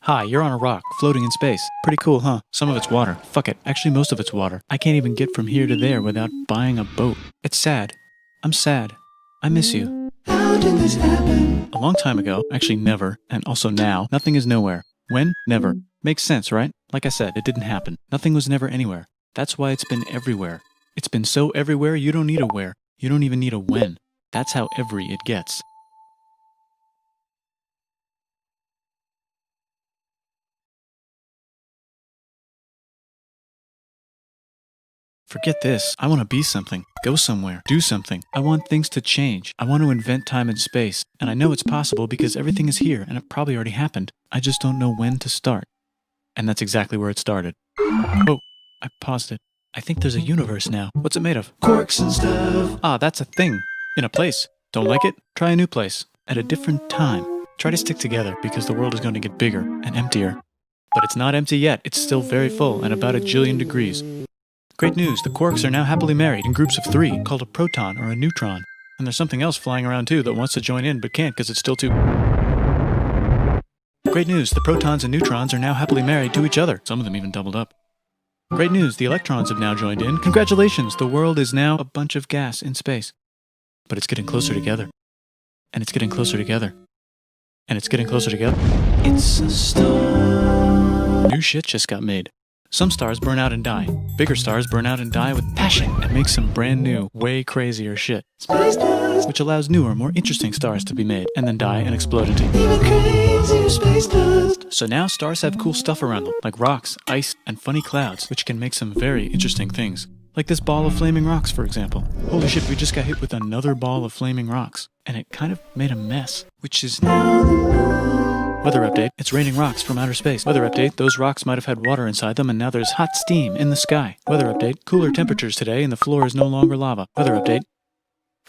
Hi, you're on a rock, floating in space. Pretty cool, huh? Some of it's water. Fuck it. Actually, most of it's water. I can't even get from here to there without buying a boat. It's sad. I'm sad. I miss you. How did this happen? A long time ago, actually never, and also now, nothing is nowhere. When? Never. Makes sense, right? Like I said, it didn't happen. Nothing was never anywhere. That's why it's been everywhere. It's been so everywhere you don't need a where. You don't even need a when. That's how every it gets. Forget this. I want to be something. Go somewhere. Do something. I want things to change. I want to invent time and space. And I know it's possible because everything is here and it probably already happened. I just don't know when to start. And that's exactly where it started. Oh, I paused it. I think there's a universe now. What's it made of? Quarks and stuff. Ah, that's a thing. In a place. Don't like it? Try a new place. At a different time. Try to stick together because the world is going to get bigger and emptier. But it's not empty yet. It's still very full and about 1 jillion degrees. Great news, the quarks are now happily married in groups of 3, called a proton or a neutron. And there's something else flying around too that wants to join in but can't because it's still too... Great news, the protons and neutrons are now happily married to each other. Some of them even doubled up. Great news, the electrons have now joined in. Congratulations, the world is now a bunch of gas in space. But it's getting closer together. And it's getting closer together. And it's getting closer together. It's a star. New shit just got made. Some stars burn out and die. Bigger stars burn out and die with passion and make some brand new, way crazier shit. Space dust. Which allows newer, more interesting stars to be made and then die and explode into... Even crazier space dust. So now stars have cool stuff around them, like rocks, ice, and funny clouds, which can make some very interesting things. Like this ball of flaming rocks, for example. Holy shit, we just got hit with another ball of flaming rocks. And it kind of made a mess, which is now the moon. Weather update, it's raining rocks from outer space. Weather update, those rocks might have had water inside them and now there's hot steam in the sky. Weather update, cooler temperatures today and the floor is no longer lava. Weather update,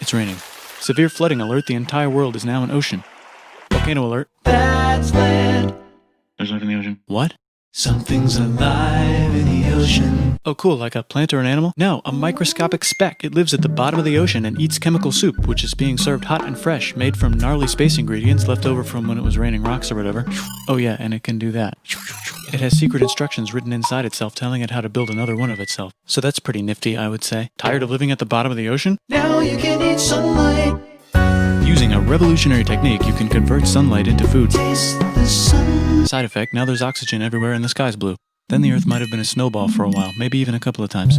it's raining. Severe flooding alert, the entire world is now an ocean. Volcano alert. That's land. There's life in the ocean. What? Something's alive in the ocean. Oh cool, like a plant or an animal? No, a microscopic speck. It lives at the bottom of the ocean and eats chemical soup, which is being served hot and fresh, made from gnarly space ingredients left over from when it was raining rocks or whatever. Oh yeah, and it can do that. It has secret instructions written inside itself telling it how to build another one of itself. So that's pretty nifty, I would say. Tired of living at the bottom of the ocean? Now you can eat sunlight. Using a revolutionary technique, you can convert sunlight into food. Taste the sun. Side effect, now there's oxygen everywhere and the sky's blue. Then the Earth might have been a snowball for a while, maybe even a couple of times.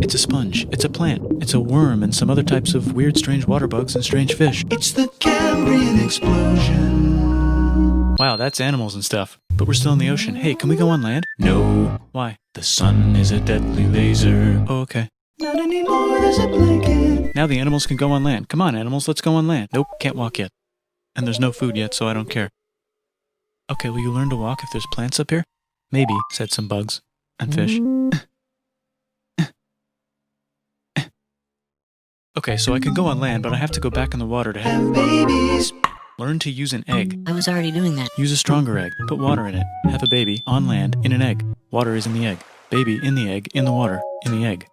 It's a sponge, it's a plant, it's a worm and some other types of weird strange water bugs and strange fish. It's the Cambrian explosion. Wow, that's animals and stuff. But we're still in the ocean. Hey, can we go on land? No. Why? The sun is a deadly laser. Oh, okay. Not anymore, there's a blanket. Now the animals can go on land. Come on, animals, let's go on land. Nope, can't walk yet. And there's no food yet, so I don't care. Okay, will you learn to walk if there's plants up here? Maybe, said some bugs. And fish. Okay, so I can go on land, but I have to go back in the water to Have babies. learn to use an egg. I was already doing that. Use a stronger egg. Put water in it. Have a baby on land in an egg. Water is in the egg. Baby in the egg, in the water, in the egg.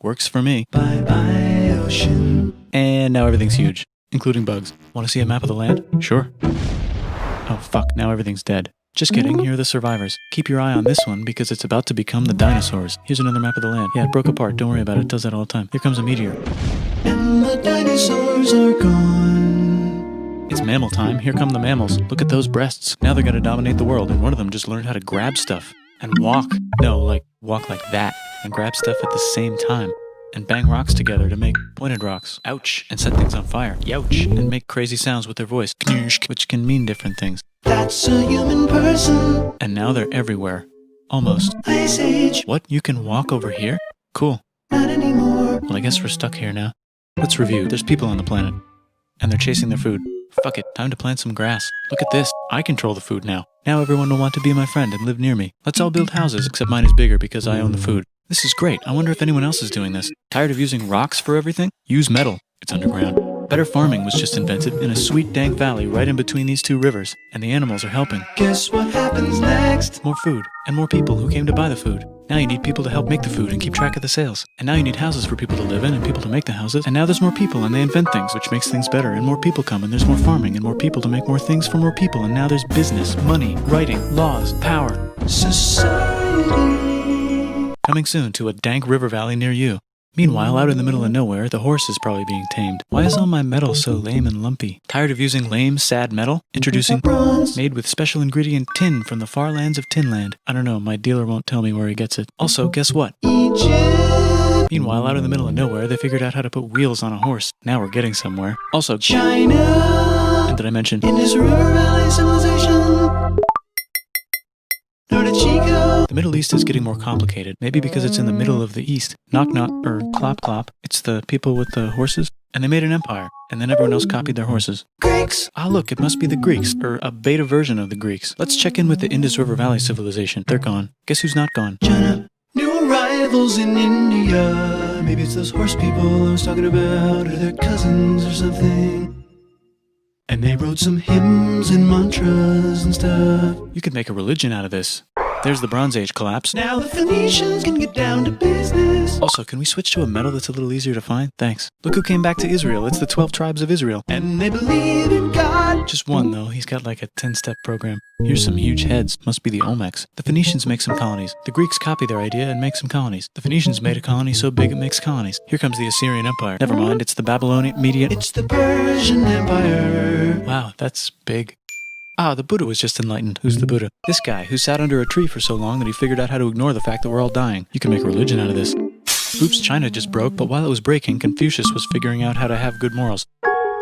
Works for me. Bye-bye, ocean. And now everything's huge, including bugs. Want to see a map of the land? Sure. Oh fuck, now everything's dead. Just kidding, here are the survivors. Keep your eye on this one because it's about to become the dinosaurs. Here's another map of the land. Yeah, it broke apart, don't worry about it, it does that all the time. Here comes a meteor. And the dinosaurs are gone. It's mammal time, here come the mammals. Look at those breasts. Now they're gonna dominate the world, and one of them just learned how to grab stuff. And walk. No, like, walk like that. And grab stuff at the same time. And bang rocks together to make pointed rocks. Ouch. And set things on fire. Youch. And make crazy sounds with their voice. Knirsch, which can mean different things. That's a human person. And now they're everywhere. Almost. Ice Age. What? You can walk over here? Cool. Not anymore. Well, I guess we're stuck here now. Let's review. There's people on the planet. And they're chasing their food. Fuck it. Time to plant some grass. Look at this. I control the food now. Now everyone will want to be my friend and live near me. Let's all build houses, except mine is bigger because I own the food. This is great. I wonder if anyone else is doing this. Tired of using rocks for everything? Use metal. It's underground. Better farming was just invented in a sweet dank valley right in between these two rivers. And the animals are helping. Guess what happens next? More food. And more people who came to buy the food. Now you need people to help make the food and keep track of the sales. And now you need houses for people to live in and people to make the houses. And now there's more people and they invent things, which makes things better. And more people come and there's more farming and more people to make more things for more people. And now there's business, money, writing, laws, power. Society. Coming soon to a dank river valley near you. Meanwhile, out in the middle of nowhere, the horse is probably being tamed. Why is all my metal so lame and lumpy? Tired of using lame, sad metal? Introducing bronze, made with special ingredient tin from the far lands of Tinland. I don't know, my dealer won't tell me where he gets it. Also, guess what? Egypt, Meanwhile, out in the middle of nowhere, they figured out how to put wheels on a horse. Now we're getting somewhere. Also, China, and did I mention Indus River Valley Civilization, Norte Chico, the Middle East is getting more complicated? Maybe because it's in the middle of the East. Knock knock, or clop clop. It's the people with the horses. And they made an empire, and then everyone else copied their horses. Greeks, Ah, look, it must be the Greeks, or a beta version of the Greeks. Let's check in with the Indus River Valley civilization. They're gone. Guess who's not gone? China, new arrivals in India. Maybe it's those horse people I was talking about, or their cousins or something. And they wrote some hymns and mantras and stuff. You could make a religion out of this. There's the Bronze Age collapse. Now the Phoenicians can get down to business. Also, can we switch to a metal that's a little easier to find? Thanks. Look who came back to Israel. It's the 12 tribes of Israel. And they believe in God. Just one, though. He's got like a 10-step program. Here's some huge heads. Must be the Olmecs. The Phoenicians make some colonies. The Greeks copy their idea and make some colonies. The Phoenicians made a colony so big it makes colonies. Here comes the Assyrian Empire. Never mind, it's the Babylonian Median. It's the Persian Empire. Wow, that's big. Ah, the Buddha was just enlightened. Who's the Buddha? This guy, who sat under a tree for so long that he figured out how to ignore the fact that we're all dying. You can make a religion out of this. Oops, China just broke, but while it was breaking, Confucius was figuring out how to have good morals.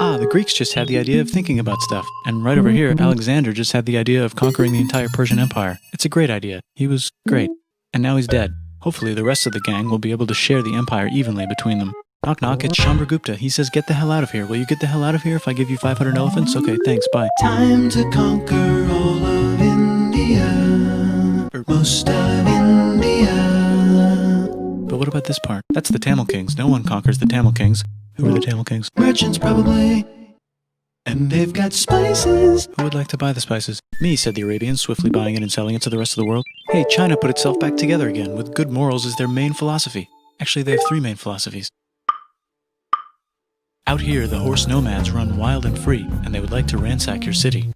Ah, the Greeks just had the idea of thinking about stuff. And right over here, Alexander just had the idea of conquering the entire Persian Empire. It's a great idea. He was great. And now he's dead. Hopefully the rest of the gang will be able to share the empire evenly between them. Knock knock, it's Chandragupta. He says, get the hell out of here. Will you get the hell out of here if I give you 500 elephants? Okay, thanks, bye. Time to conquer all of India. Or most of India. But what about this part? That's the Tamil Kings. No one conquers the Tamil Kings. Who are the Tamil Kings? Merchants probably. And they've got spices. Who would like to buy the spices? Me, said the Arabians, swiftly buying it and selling it to the rest of the world. Hey, China put itself back together again, with good morals as their main philosophy. Actually, they have 3 main philosophies. Out here, the horse nomads run wild and free, and they would like to ransack your city.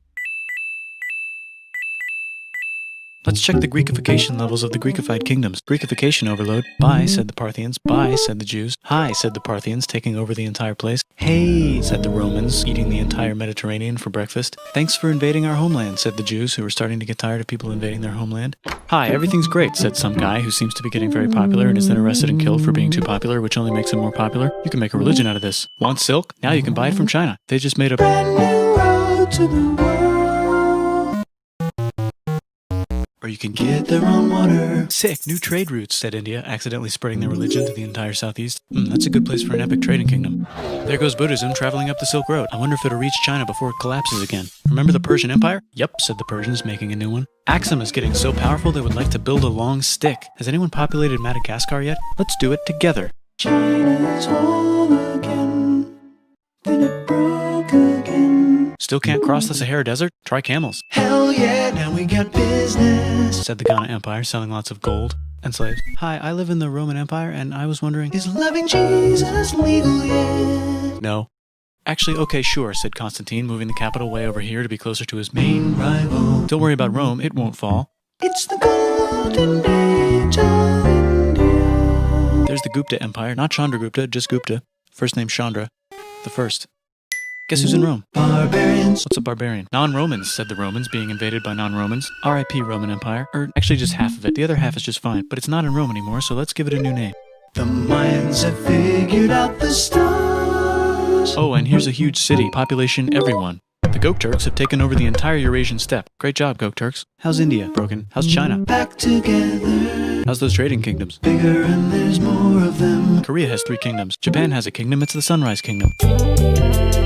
Let's check the Greekification levels of the Greekified kingdoms. Greekification overload. Bye, said the Parthians. Bye, said the Jews. Hi, said the Parthians, taking over the entire place. Hey, said the Romans, eating the entire Mediterranean for breakfast. Thanks for invading our homeland, said the Jews, who were starting to get tired of people invading their homeland. Hi, everything's great, said some guy who seems to be getting very popular and is then arrested and killed for being too popular, which only makes him more popular. You can make a religion out of this. Want silk? Now you can buy it from China. They just made a Brand new road to the world. Or you can Get their own water. Sick, new trade routes, said India, accidentally spreading their religion to the entire southeast. That's a good place for an epic trading kingdom. There goes Buddhism traveling up the Silk Road. I wonder if it'll reach China before it collapses again. Remember the Persian Empire? Yep, said the Persians, making a new one. Axum is getting so powerful they would like to build a long stick. Has anyone populated Madagascar yet? Let's do it together. China's whole again. Then it broke again. Still can't cross the Sahara Desert? Try camels, Hell yeah, now we got business. said the Ghana Empire, selling lots of gold and slaves. Hi, I live in the Roman Empire, and I was wondering... Is loving Jesus legal yet? No. Actually, okay, sure, said Constantine, moving the capital way over here to be closer to his main... Rival. Don't worry about Rome, it won't fall. It's the golden age of India. There's the Gupta Empire, not Chandragupta, just Gupta. First name Chandra. The first. Guess who's in Rome? Barbarians. What's a barbarian? Non-Romans, said the Romans, being invaded by non-Romans. R.I.P. Roman Empire. Or actually just half of it. The other half is just fine. But it's not in Rome anymore, so let's give it a new name. The Mayans have figured out the stars. Oh, and here's a huge city. Population everyone. The Gokturks have taken over the entire Eurasian steppe. Great job, Gokturks. How's India? Broken. How's China? Back together. How's those trading kingdoms? Bigger and there's more of them. Korea has 3 kingdoms. Japan has a kingdom. It's the Sunrise Kingdom.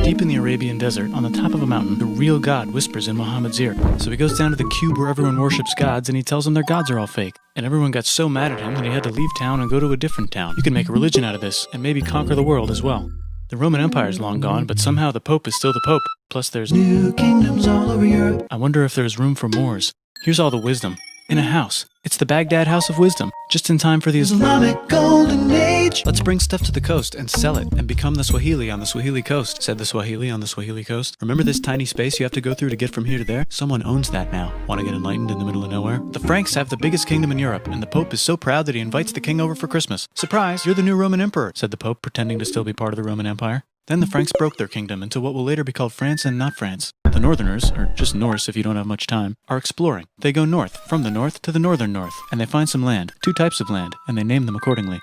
Deep in the Arabian desert, on the top of a mountain, the real God whispers in Muhammad's ear. So he goes down to the cube where everyone worships gods, and he tells them their gods are all fake. And everyone got so mad at him that he had to leave town and go to a different town. You can make a religion out of this, and maybe conquer the world as well. The Roman Empire is long gone, but somehow the Pope is still the Pope. Plus there's... New kingdoms all over Europe. I wonder if there's room for Moors. Here's all the wisdom. In a house. It's the Baghdad House of Wisdom, just in time for the Islamic Golden Age. Let's bring stuff to the coast and sell it and become the Swahili on the Swahili coast, said the Swahili on the Swahili coast. Remember this tiny space you have to go through to get from here to there? Someone owns that now. Want to get enlightened in the middle of nowhere? The Franks have the biggest kingdom in Europe, and the Pope is so proud that he invites the king over for Christmas. Surprise, you're the new Roman emperor, said the Pope, pretending to still be part of the Roman Empire. Then the Franks broke their kingdom into what will later be called France and not France. The Northerners, or just Norse if you don't have much time, are exploring. They go north, from the north to the northern north, and they find some land, 2 types of land, and they name them accordingly.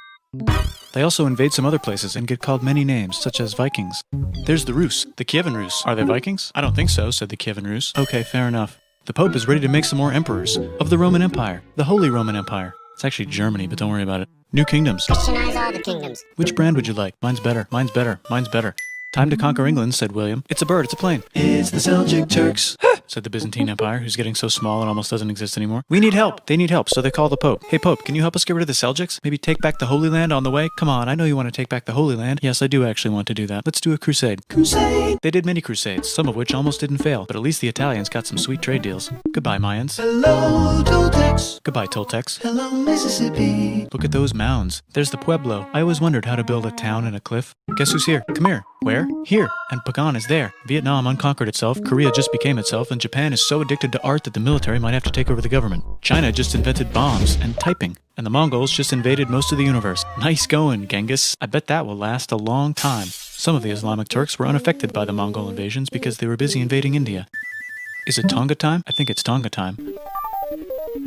They also invade some other places and get called many names, such as Vikings. There's the Rus, the Kievan Rus. Are they Vikings? I don't think so, said the Kievan Rus. Okay, fair enough. The Pope is ready to make some more emperors of the Roman Empire, the Holy Roman Empire. It's actually Germany, but don't worry about it. New kingdoms. Christianize all the kingdoms. Which brand would you like? Mine's better, mine's better, mine's better. Time to conquer England, said William. It's a bird, it's a plane. It's the Seljuk Turks. Said the Byzantine Empire, who's getting so small it almost doesn't exist anymore. We need help. They need help, so they call the Pope. Hey Pope, can you help us get rid of the Seljuks? Maybe take back the Holy Land on the way? Come on, I know you want to take back the Holy Land. Yes, I do actually want to do that. Let's do a crusade. Crusade. They did many crusades, some of which almost didn't fail, but at least the Italians got some sweet trade deals. Goodbye, Mayans. Hello, Toltecs. Goodbye, Toltecs. Hello, Mississippi. Look at those mounds. There's the Pueblo. I always wondered how to build a town in a cliff. Guess who's here? Come here. Where? Here. And Pagan is there. Vietnam unconquered itself, Korea just became itself, and Japan is so addicted to art that the military might have to take over the government. China just invented bombs and typing. And the Mongols just invaded most of the universe. Nice going, Genghis. I bet that will last a long time. Some of the Islamic Turks were unaffected by the Mongol invasions because they were busy invading India. Is it Tonga time? I think it's Tonga time.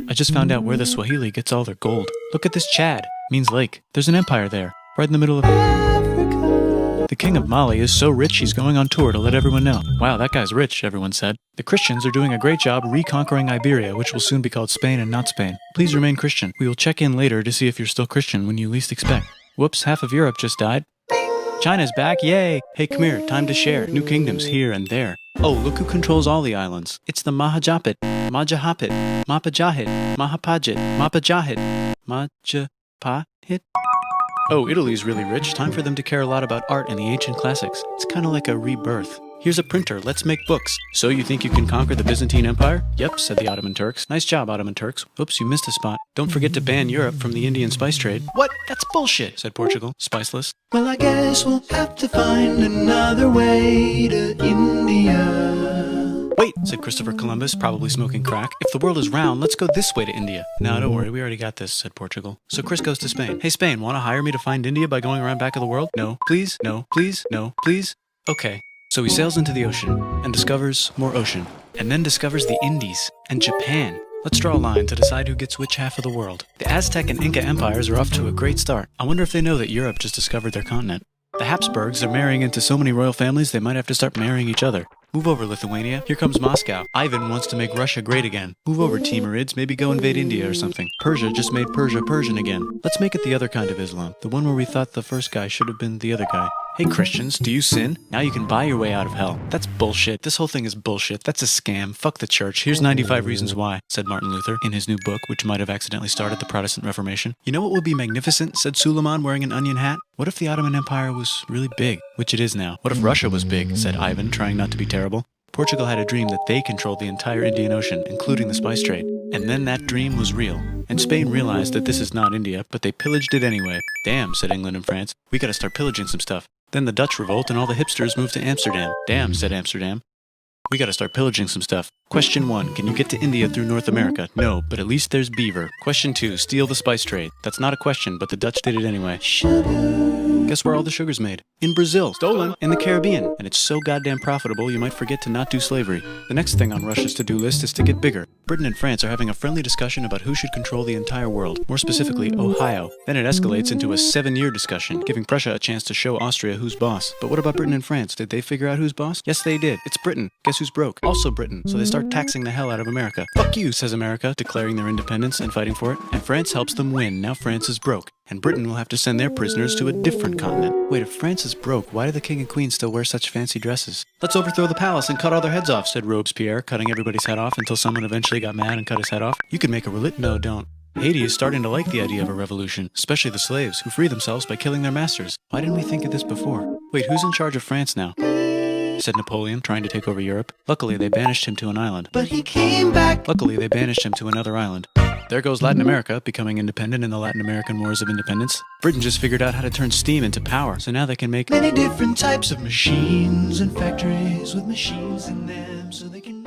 I just found out where the Swahili gets all their gold. Look at this Chad. Means lake. There's an empire there, right in the middle of Africa. The king of Mali is so rich he's going on tour to let everyone know. Wow, that guy's rich, everyone said. The Christians are doing a great job reconquering Iberia, which will soon be called Spain and not Spain. Please remain Christian. We will check in later to see if you're still Christian when you least expect. Whoops, half of Europe just died. China's back, yay! Hey, come here, time to share. New kingdoms here and there. Oh, look who controls all the islands. It's the Mahajapit, Majapahit, Mapajahit, Mahapajit, Mapajahit, Majapahit. Oh, Italy's really rich. Time for them to care a lot about art and the ancient classics. It's kind of like a rebirth. Here's a printer, let's make books. So you think you can conquer the Byzantine Empire? Yep, said the Ottoman Turks. Nice job, Ottoman Turks. Oops, you missed a spot. Don't forget to ban Europe from the Indian spice trade. What? That's bullshit, said Portugal, spiceless. Well, I guess we'll have to find another way to India. Wait, said Christopher Columbus, probably smoking crack. If the world is round, let's go this way to India. No, don't worry, we already got this, said Portugal. So Chris goes to Spain. Hey, Spain, want to hire me to find India by going around back of the world? No, please, no, please, no, please. Okay. So he sails into the ocean and discovers more ocean, and then discovers the Indies and Japan. Let's draw a line to decide who gets which half of the world. The Aztec and Inca empires are off to a great start. I wonder if they know that Europe just discovered their continent. The Habsburgs are marrying into so many royal families they might have to start marrying each other. Move over, Lithuania. Here comes Moscow. Ivan wants to make Russia great again. Move over, Timurids. Maybe go invade India or something. Persia just made Persia Persian again. Let's make it the other kind of Islam. The one where we thought the first guy should have been the other guy. Hey Christians, do you sin? Now you can buy your way out of hell. That's bullshit. This whole thing is bullshit. That's a scam. Fuck the church. Here's 95 Reasons Why, said Martin Luther in his new book, which might have accidentally started the Protestant Reformation. You know what would be magnificent, said Suleiman wearing an onion hat? What if the Ottoman Empire was really big, which it is now? What if Russia was big, said Ivan, trying not to be terrible. Portugal had a dream that they controlled the entire Indian Ocean, including the spice trade. And then that dream was real. And Spain realized that this is not India, but they pillaged it anyway. Damn, said England and France. We gotta start pillaging some stuff. Then the Dutch revolt and all the hipsters moved to Amsterdam. Damn, said Amsterdam. We gotta start pillaging some stuff. Question 1, can you get to India through North America? No, but at least there's beaver. Question 2, steal the spice trade. That's not a question, but the Dutch did it anyway. Sugar. Guess where all the sugar's made? In Brazil. Stolen. In the Caribbean. And it's so goddamn profitable you might forget to not do slavery. The next thing on Russia's to-do list is to get bigger. Britain and France are having a friendly discussion about who should control the entire world, more specifically Ohio. Then it escalates into a 7-year discussion, giving Prussia a chance to show Austria who's boss. But what about Britain and France? Did they figure out who's boss? Yes, they did. It's Britain. Guess who's broke? Also Britain. So they start taxing the hell out of America. Fuck you, says America, declaring their independence and fighting for it. And France helps them win. Now France is broke. And Britain will have to send their prisoners to a different continent. Wait, if France is broke, why do the king and queen still wear such fancy dresses? Let's overthrow the palace and cut all their heads off, said Robespierre, cutting everybody's head off until someone eventually got mad and cut his head off. You could make a No, don't. Haiti is starting to like the idea of a revolution, especially the slaves, who free themselves by killing their masters. Why didn't we think of this before? Wait, who's in charge of France now? Said Napoleon, trying to take over Europe. Luckily, they banished him to an island. But he came back. Luckily, they banished him to another island. There goes Latin America, becoming independent in the Latin American Wars of Independence. Britain just figured out how to turn steam into power, so now they can make many different types of machines and factories with machines in them so they can